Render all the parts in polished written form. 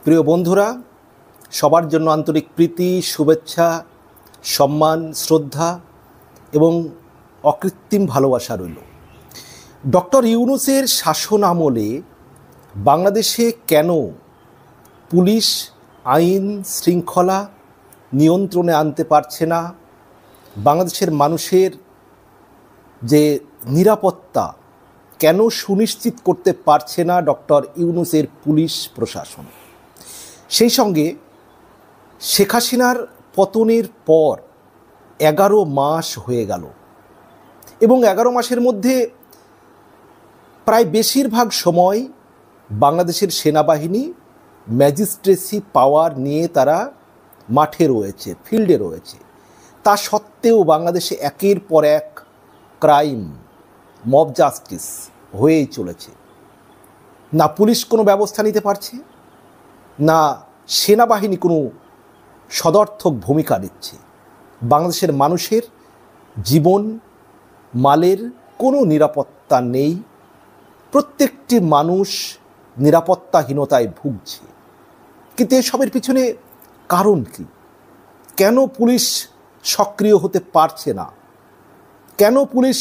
প্রিয় বন্ধুরা, সবার জন্য আন্তরিক প্রীতি, শুভেচ্ছা, সম্মান, শ্রদ্ধা এবং অকৃত্রিম ভালোবাসা রইল। ডক্টর ইউনূসের শাসন আমলে বাংলাদেশে কেন পুলিশ আইন শৃঙ্খলা নিয়ন্ত্রণে আনতে পারছে না, বাংলাদেশের মানুষের যে নিরাপত্তা কেন সুনিশ্চিত করতে পারছে না ডক্টর ইউনূসের পুলিশ প্রশাসন, সেই সঙ্গে শেখ হাসিনার পতনের পর 11 মাস হয়ে গেল এবং 11 মাসের মধ্যে প্রায় বেশিরভাগ সময় বাংলাদেশের সেনাবাহিনী ম্যাজিস্ট্রেসি পাওয়ার নিয়ে তারা মাঠে রয়েছে, ফিল্ডে রয়েছে। তা সত্ত্বেও বাংলাদেশে একের পর এক ক্রাইম, মব জাস্টিস হয়েই চলেছে। না পুলিশ কোনো ব্যবস্থা নিতে পারছে, না সেনাবাহিনী কোনো সদর্থক ভূমিকা নিচ্ছে। বাংলাদেশের মানুষের জীবন মালের কোনো নিরাপত্তা নেই, প্রত্যেকটি মানুষ নিরাপত্তাহীনতায় ভুগছে। কিন্তু এসবের পিছনে কারণ কি? কেন পুলিশ সক্রিয় হতে পারছে না? কেন পুলিশ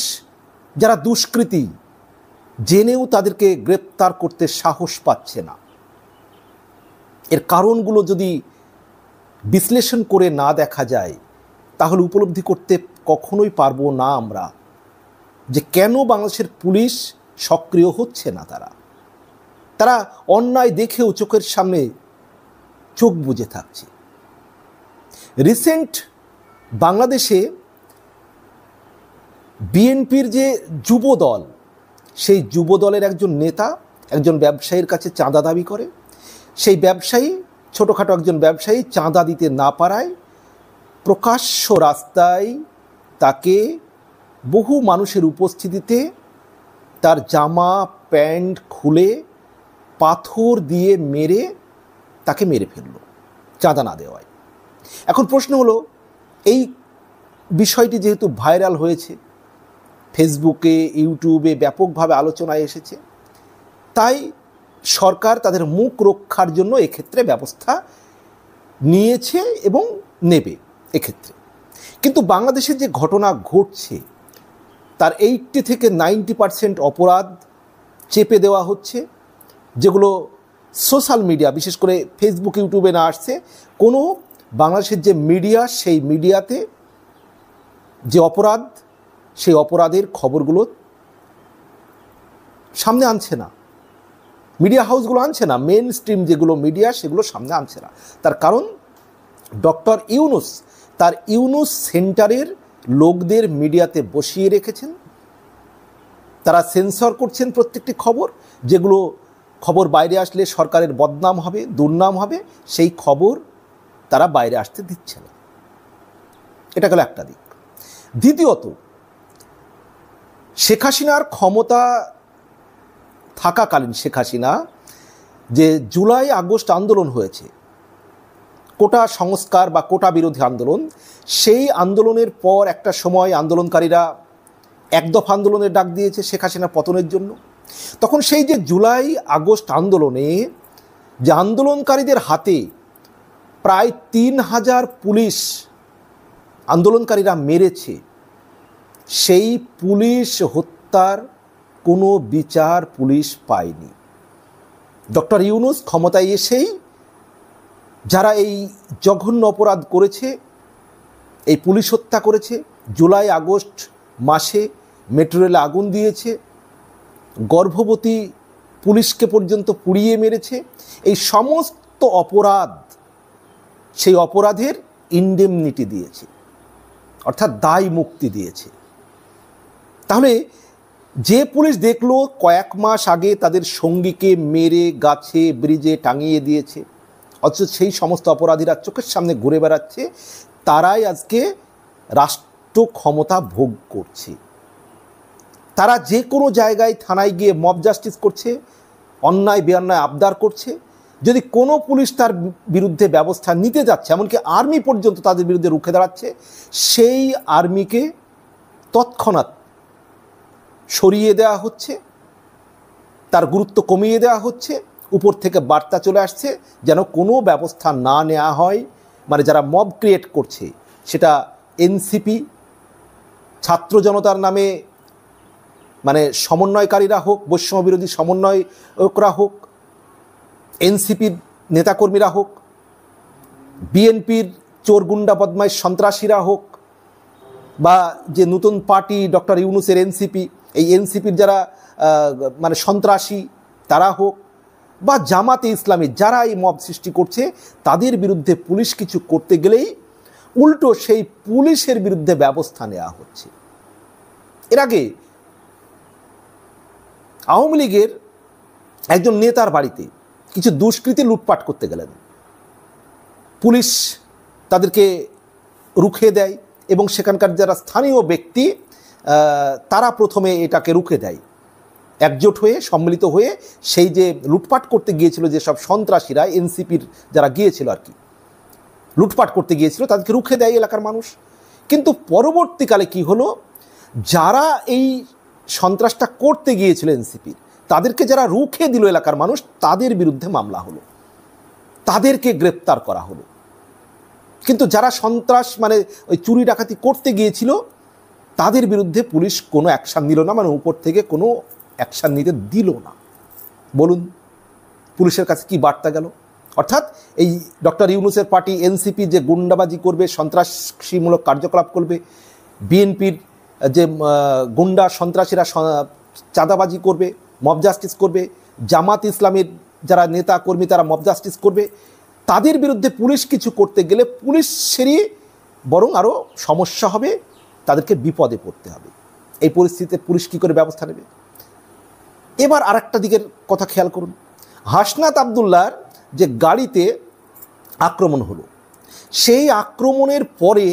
যারা দুষ্কৃতী জেনেও তাদেরকে গ্রেপ্তার করতে সাহস পাচ্ছে না? এর কারণগুলো যদি বিশ্লেষণ করে না দেখা যায় তাহলে উপলব্ধি করতে কখনোই পারবো না আমরা যে কেন বাংলাদেশের পুলিশ সক্রিয় হচ্ছে না। তারা অন্যায় দেখেও চোখের সামনে চোখ বুজে থাকছে। রিসেন্ট বাংলাদেশে বিএনপির যে যুবদল, সেই যুবদলের একজন নেতা একজন ব্যবসায়ীর কাছে চাঁদা দাবি করে। সেই ব্যবসায়ী, ছোটোখাটো একজন ব্যবসায়ী, চাঁদা দিতে না পারায় প্রকাশ্য রাস্তায় তাকে বহু মানুষের উপস্থিতিতে তার জামা প্যান্ট খুলে পাথর দিয়ে তাকে মেরে ফেলল চাঁদা না দেওয়ায়। এখন প্রশ্ন হলো, এই বিষয়টি যেহেতু ভাইরাল হয়েছে, ফেসবুকে ইউটিউবে ব্যাপকভাবে আলোচনায় এসেছে, তাই সরকার তাদের মুখ রক্ষার জন্য এক্ষেত্রে ব্যবস্থা নিয়েছে এবং নেবে এক্ষেত্রে। কিন্তু বাংলাদেশে যে ঘটনা ঘটছে তার 80 থেকে 90% অপরাধ চেপে দেওয়া হচ্ছে, যেগুলো সোশ্যাল মিডিয়া, বিশেষ করে ফেসবুক ইউটিউবে না আসছে, কোনো বাংলাদেশের যে মিডিয়া, সেই মিডিয়াতে যে অপরাধ, সেই অপরাধের খবরগুলো সামনে আনছে না, মিডিয়া হাউসগুলো আনছে না, মেন স্ট্রিম যেগুলো মিডিয়া সেগুলো সামনে আনছে না। তার কারণ ডক্টর ইউনূস তার ইউনূস সেন্টারের লোকদের মিডিয়াতে বসিয়ে রেখেছেন। তারা সেন্সর করছেন প্রত্যেকটি খবর, যেগুলো খবর বাইরে আসলে সরকারের বদনাম হবে, দুর্নাম হবে, সেই খবর তারা বাইরে আসতে দিচ্ছে না। এটা গেল একটা দিক। দ্বিতীয়ত, শেখ হাসিনার ক্ষমতা থাকাকালীন শেখ হাসিনা যে জুলাই আগস্ট আন্দোলন হয়েছে, কোটা সংস্কার বা কোটা বিরোধী আন্দোলন, সেই আন্দোলনের পর একটা সময় আন্দোলনকারীরা একদফা আন্দোলনের ডাক দিয়েছে শেখ হাসিনার পতনের জন্য। তখন সেই যে জুলাই আগস্ট আন্দোলনে যে আন্দোলনকারীদের হাতে প্রায় 3000 পুলিশ আন্দোলনকারীরা মেরেছে, সেই পুলিশ হত্যার কোনো বিচার পুলিশ পায়নি। ডক্টর ইউনূস ক্ষমতায় এসেই যারা এই জঘন্য অপরাধ করেছে, এই পুলিশ হত্যা করেছে, জুলাই আগস্ট মাসে মেট্রো রেলে আগুন দিয়েছে, গর্ভবতী পুলিশকে পর্যন্ত পুড়িয়ে মেরেছে, এই সমস্ত অপরাধ, সেই অপরাধের ইনডেমনিটি দিয়েছে, অর্থাৎ দায় মুক্তি দিয়েছে। তাহলে যে পুলিশ দেখলো কয়েক মাস আগে তাদের সঙ্গীকে মেরে গাছে ব্রিজে টাঙিয়ে দিয়েছে, অথচ সেই সমস্ত অপরাধীরা চোখের সামনে ঘুরে বেড়াচ্ছে, তারাই আজকে রাষ্ট্র ক্ষমতা ভোগ করছে। তারা যে কোনো জায়গায় থানায় গিয়ে মব জাস্টিস করছে, অন্যায় বেঅন্যায় আবদার করছে। যদি কোনো পুলিশ তার বিরুদ্ধে ব্যবস্থা নিতে যাচ্ছে, এমনকি আর্মি পর্যন্ত তাদের বিরুদ্ধে রুখে দাঁড়াচ্ছে, সেই আর্মিকে তৎক্ষণাৎ সরিয়ে দেওয়া হচ্ছে, তার গুরুত্ব কমিয়ে দেওয়া হচ্ছে, উপর থেকে বার্তা চলে আসছে যেন কোনো ব্যবস্থা না নেওয়া হয়, মানে যারা মব ক্রিয়েট করছে, সেটা এনসিপি, ছাত্র জনতার নামে মানে সমন্বয়কারীরা হোক, বৈষম্য বিরোধী সমন্বয়করা হোক, এনসিপির নেতাকর্মীরা হোক, বিএনপির চোর গুন্ডা বদমাইশ সন্ত্রাসীরা হোক, বা যে নতুন পার্টি ডক্টর ইউনূসের এনসিপি, এই এনসিপির যারা মানে সন্ত্রাসী তারা হোক, বা জামাতে ইসলামী যারা এই মব সৃষ্টি করছে, তাদের বিরুদ্ধে পুলিশ কিছু করতে গেলেই উল্টো সেই পুলিশের বিরুদ্ধে ব্যবস্থা নেওয়া হচ্ছে। এর আগে আওয়ামী লীগের একজন নেতার বাড়িতে কিছু দুষ্কৃতী লুটপাট করতে গেলেন, পুলিশ তাদেরকে রুখে দেয় এবং সেখানকার যারা স্থানীয় ব্যক্তি তারা প্রথমে এটাকে রুখে দেয়, একজোট হয়ে সম্মিলিত হয়ে সেই যে লুটপাট করতে গিয়েছিল যেসব সন্ত্রাসীরা, এনসিপির যারা গিয়েছিল আর কি লুটপাট করতে গিয়েছিল, তাদেরকে রুখে দেয় এলাকার মানুষ। কিন্তু পরবর্তীকালে কি হলো, যারা এই সন্ত্রাসটা করতে গিয়েছিল এনসিপির, তাদেরকে যারা রুখে দিল এলাকার মানুষ, তাদের বিরুদ্ধে মামলা হলো, তাদেরকে গ্রেপ্তার করা হলো। কিন্তু যারা সন্ত্রাস মানে ওই চুরি ডাকাতি করতে গিয়েছিল, তাদের বিরুদ্ধে পুলিশ কোনো অ্যাকশান নিল না, মানে উপর থেকে কোনো অ্যাকশান নিতে দিল না। বলুন পুলিশের কাছে কি বার্তা গেল? অর্থাৎ এই ডক্টর ইউনূসের পার্টি এনসিপি যে গুন্ডাবাজি করবে, সন্ত্রাসীমূলক কার্যকলাপ করবে, বিএনপির যে গুন্ডা সন্ত্রাসীরা চাঁদাবাজি করবে, মব জাস্টিস করবে, জামাত ইসলামের যারা নেতা কর্মী তারা মব জাস্টিস করবে, তাদের বিরুদ্ধে পুলিশ কিছু করতে গেলে পুলিশেরই বরং আরও সমস্যা হবে, তাদেরকে বিপদে পড়তে হবে। এই পরিস্থিতিতে পুলিশ কী করে ব্যবস্থা নেবে? এবার আরেকটা দিকের কথা খেয়াল করুন, হাসনাত আবদুল্লাহর যে গাড়িতে আক্রমণ হলো, সেই আক্রমণের পরে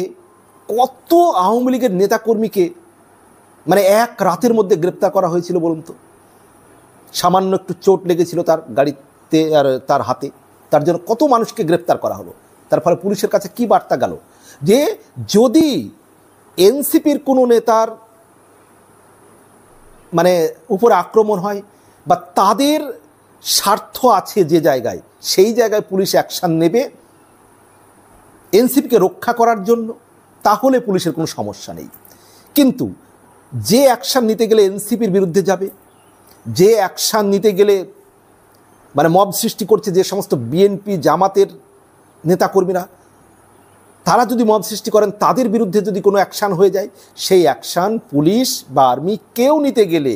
কত আওয়ামী লীগের নেতাকর্মীকে মানে এক রাতের মধ্যে গ্রেপ্তার করা হয়েছিল বলুন তো। সামান্য একটু চোট লেগেছিল তার গাড়িতে আর তার হাতে, তার জন্য কত মানুষকে গ্রেপ্তার করা হলো। তার ফলে পুলিশের কাছে কি বার্তা গেল, যে যদি এনসিপির কোনো নেতার মানে উপরে আক্রমণ হয় বা তাদের স্বার্থ আছে যে জায়গায়, সেই জায়গায় পুলিশ অ্যাকশান নেবে এনসিপিকে রক্ষা করার জন্য, তাহলে পুলিশের কোনো সমস্যা নেই। কিন্তু যে অ্যাকশান নিতে গেলে এনসিপির বিরুদ্ধে যাবে, যে অ্যাকশান নিতে গেলে মানে মব সৃষ্টি করছে যে সমস্ত বিএনপি জামাতের নেতাকর্মীরা, তারা যদি মব সৃষ্টি করেন, তাদের বিরুদ্ধে যদি কোনো অ্যাকশান হয়ে যায়, সেই অ্যাকশান পুলিশ বা আর্মি কেউ নিতে গেলে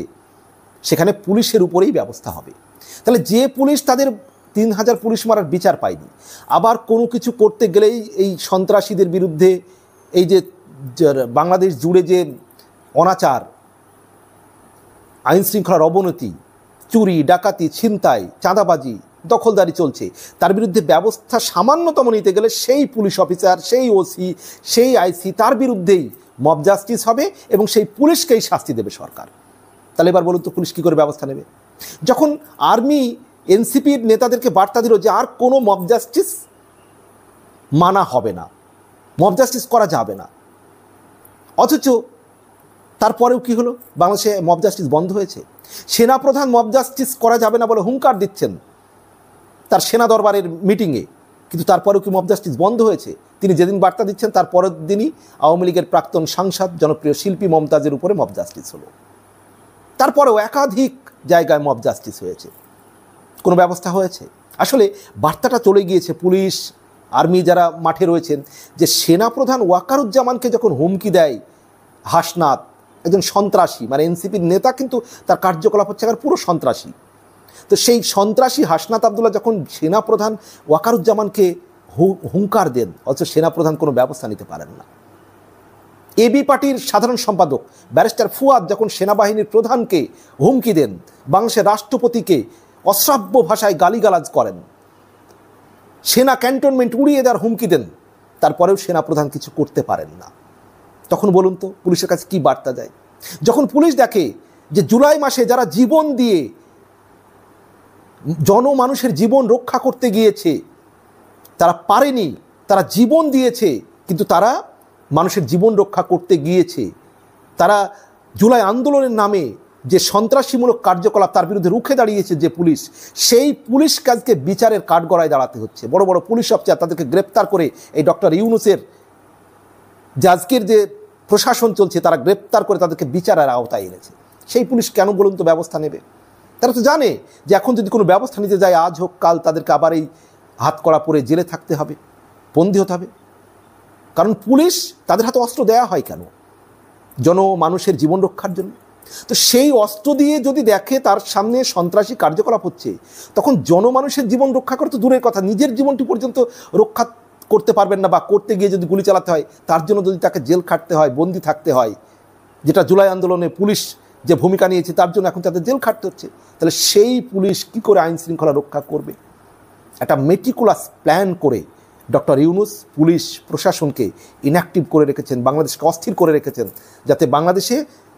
সেখানে পুলিশের উপরেই ব্যবস্থা হবে। তাহলে যে পুলিশ তাদের 3000 পুলিশ মারার বিচার পায়নি, আবার কোনো কিছু করতে গেলেই এই সন্ত্রাসীদের বিরুদ্ধে এই যে বাংলাদেশ জুড়ে যে অনাচার, আইন শৃঙ্খলার অবনতি, চুরি ডাকাতি ছিনতাই চাঁদাবাজি দখলদারি চলছে, তার বিরুদ্ধে ব্যবস্থা সামান্যতম নিতে গেলে সেই পুলিশ অফিসার, সেই ওসি, সেই আইসি, তার বিরুদ্ধেই মব জাস্টিস হবে এবং সেই পুলিশকেই শাস্তি দেবে সরকার। তাহলে এবার বলুন তো পুলিশ কী করে ব্যবস্থা নেবে? যখন আর্মি এনসিপির নেতাদেরকে বার্তা দিল যে আর কোনো মব জাস্টিস মানা হবে না, মব জাস্টিস করা যাবে না, অথচ তারপরেও কি হলো, বাংলাদেশে মব জাস্টিস বন্ধ হয়েছে। সেনাপ্রধান মব জাস্টিস করা যাবে না বলে হুঙ্কার দিচ্ছেন তার সেনা দরবারের মিটিংয়ে, কিন্তু তারপরেও কি মব জাস্টিস বন্ধ হয়েছে? তিনি যেদিন বার্তা দিচ্ছেন তার পরের দিনই আওয়ামী লীগের প্রাক্তন সাংসদ জনপ্রিয় শিল্পী মমতাজের উপরে মব জাস্টিস হলো। তারপরেও একাধিক জায়গায় মব জাস্টিস হয়েছে, কোনো ব্যবস্থা হয়েছে? আসলে বার্তাটা চলে গিয়েছে পুলিশ আর্মি যারা মাঠে রয়েছেন, যে সেনাপ্রধান ওয়াকারুজ্জামানকে যখন হুমকি দেয় হাসনাত, একজন সন্ত্রাসী মানে এনসিপির নেতা, কিন্তু তার কার্যকলাপ হচ্ছে আর পুরো সন্ত্রাসী। তো সেই সন্ত্রাসী হাসনাত আবদুল্লাহ যখন সেনাপ্রধান ওয়াকারুজ্জামানকে হুঙ্কার দেন, অথচ সেনাপ্রধান কোনো ব্যবস্থা নিতে পারেন না। এবি পার্টির সাধারণ সম্পাদক ব্যারিস্টার ফুয়াদ যখন সেনাবাহিনীর প্রধানকে হুমকি দেন, বাংলাদেশের রাষ্ট্রপতিকে অশ্রাব্য ভাষায় গালিগালাজ করেন, সেনা ক্যান্টনমেন্ট উড়িয়ে দেওয়ার হুমকি দেন, তারপরেও সেনাপ্রধান কিছু করতে পারেন না। তখন বলুন তো পুলিশের কাছে কি বার্তা যায়? যখন পুলিশ দেখে যে জুলাই মাসে যারা জীবন দিয়ে জনমানুষের জীবন রক্ষা করতে গিয়েছে, তারা পারেনি, তারা জীবন দিয়েছে, কিন্তু তারা মানুষের জীবন রক্ষা করতে গিয়েছে, তারা জুলাই আন্দোলনের নামে যে সন্ত্রাসীমূলক কার্যকলাপ তার বিরুদ্ধে রুখে দাঁড়িয়েছে যে পুলিশ, সেই পুলিশ কাজকে বিচারের কাঠগড়ায় দাঁড়াতে হচ্ছে। বড় বড় পুলিশ অফিসার তাদেরকে গ্রেপ্তার করে এই ডক্টর ইউনূসের যে আজকের যে প্রশাসন চলছে তারা গ্রেপ্তার করে তাদেরকে বিচারের আওতায় এনেছে। সেই পুলিশ কেন বলুন তো ব্যবস্থা নেবে? তারা তো জানে যে এখন যদি কোনো ব্যবস্থা নিতে যায় আজ হোক কাল তাদেরকে আবার এই হাতকড়া পরে জেলে থাকতে হবে, বন্দী হতে হবে। কারণ পুলিশ তাদের হাতে অস্ত্র দেয়া হয় কেন? মানুষের জীবন রক্ষার জন্য। তো সেই অস্ত্র দিয়ে যদি দেখে তার সামনে সন্ত্রাসী কার্যকলাপ হচ্ছে, তখন জনমানুষের জীবন রক্ষা করা তো দূরের কথা, নিজের জীবনটি পর্যন্ত রক্ষা করতে পারবেন না, বা করতে গিয়ে যদি গুলি চালাতে হয় তার জন্য যদি তাকে জেল খাটতে হয়, বন্দি থাকতে হয়, যেটা জুলাই আন্দোলনে পুলিশ যে ভূমিকা নিয়েছে তার জন্য এখন তাদের জেল খাটতে হচ্ছে, তাহলে সেই পুলিশ কি করে আইন শৃঙ্খলা রক্ষা করবে? একটা মেটিকুলাস প্ল্যান করে ডক্টর ইউনূস পুলিশ প্রশাসনকে ইনঅ্যাক্টিভ করে রেখেছেন, বাংলাদেশকে অস্থির করে রেখেছেন, যাতে বাংলাদেশে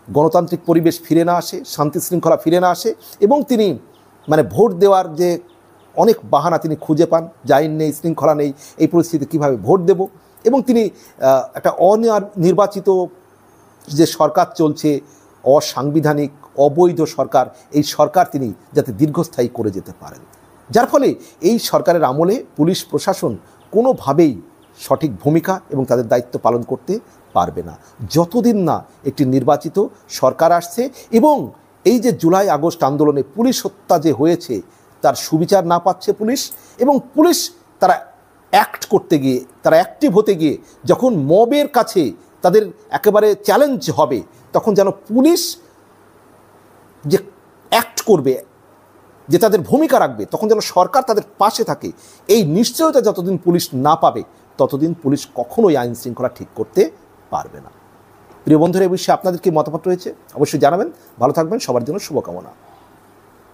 গণতান্ত্রিক পরিবেশ ফিরে না আসে, শান্তি শৃঙ্খলা ফিরে না আসে, এবং তিনি ভোট দেওয়ার যে অনেক বাহানা তিনি খুঁজে পান, যে আইন নেই, শৃঙ্খলা নেই, এই পরিস্থিতিতে কীভাবে ভোট দেব, এবং তিনি একটা অনির্বাচিত যে সরকার চলছে, অসাংবিধানিক অবৈধ সরকার, এই সরকার তিনি যাতে দীর্ঘস্থায়ী করে যেতে পারেন, যার ফলে এই সরকারের আমলে পুলিশ প্রশাসন কোনোভাবেই সঠিক ভূমিকা এবং তাদের দায়িত্ব পালন করতে পারবে না, যতদিন না একটি নির্বাচিত সরকার আসছে এবং এই যে জুলাই আগস্ট আন্দোলনে পুলিশ হত্যা যে হয়েছে তার সুবিচার না পাচ্ছে পুলিশ, এবং পুলিশ তারা অ্যাক্ট করতে গিয়ে, তারা অ্যাক্টিভ হতে গিয়ে যখন মবের কাছে তাদের একেবারে চ্যালেঞ্জ হবে, তখন যেন পুলিশ যে অ্যাক্ট করবে, যে তাদের ভূমিকা রাখবে, তখন যেন সরকার তাদের পাশে থাকে, এই নিশ্চয়তা যতদিন পুলিশ না পাবে ততদিন পুলিশ কখনোই আইন শৃঙ্খলা ঠিক করতে পারবে না। প্রিয় বন্ধুরা, এই বিষয়ে আপনাদের কি মতামত রয়েছে অবশ্যই জানাবেন। ভালো থাকবেন, সবার জন্য শুভকামনা।